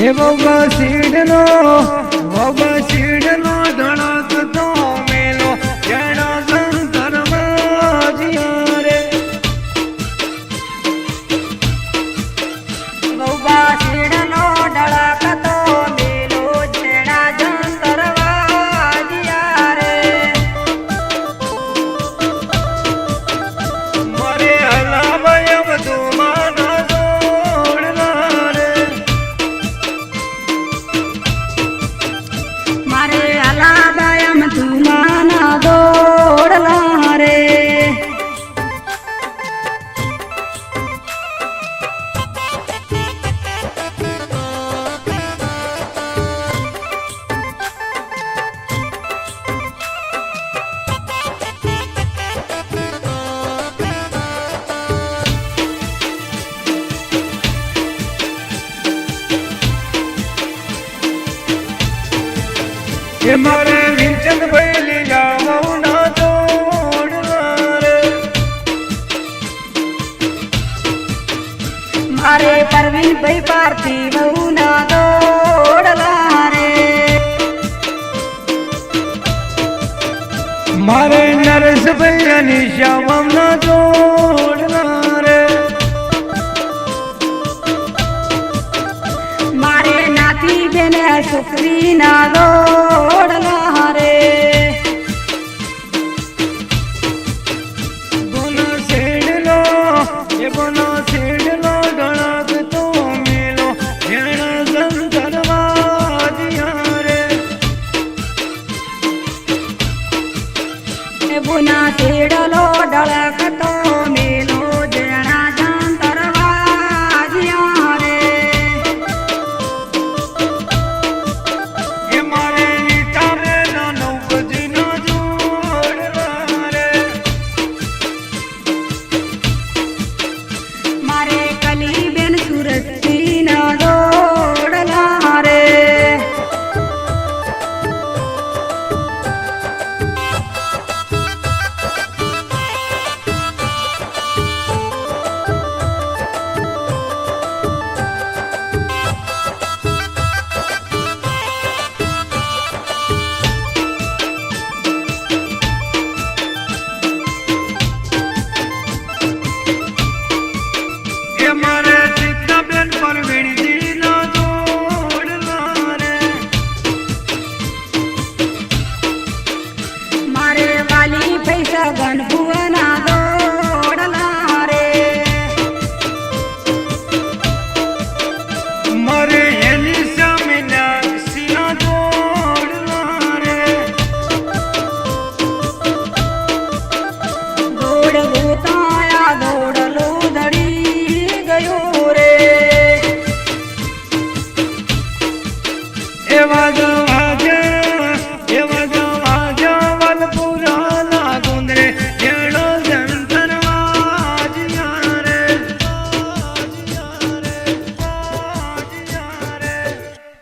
એ બાબા સીડનો ધડક તો મેલો જેના સંતરમાં જીયા રે બાબા સીડનો ધડક તો મેલો જેના સંતરમાં જીયા રે મારે હલાવય બધું માના જોડના રે મારે હલાવાયમ ધુમાના દોડલા રે એ મારે વિંચન ભાઈ લીલા મૌના જોડના રે મારે પરવીનભાઈ પાર્થિવ ના દોડલા રે મારે નરેશભાઈ અને શ્યામના જોડના રે મારે નાતી બેન સુખરી ના દોડલા રે બોનો શેડલો ધડક તો મેલો જેણા સંતરમાં જીયા રે બુના શેડલો ઢળક તો મેલો જેણા જંતરવા જીયા રે એ મારે નીતારે નૌકજીના જોડના રે મારે કલીબેન સુરતી ના દોડલા રે એ મારે ચિત્તાબેન પરવીણજીના જોડના રે મારે વાલી પૈસા ગણભુવના દોડલા રે મારે એની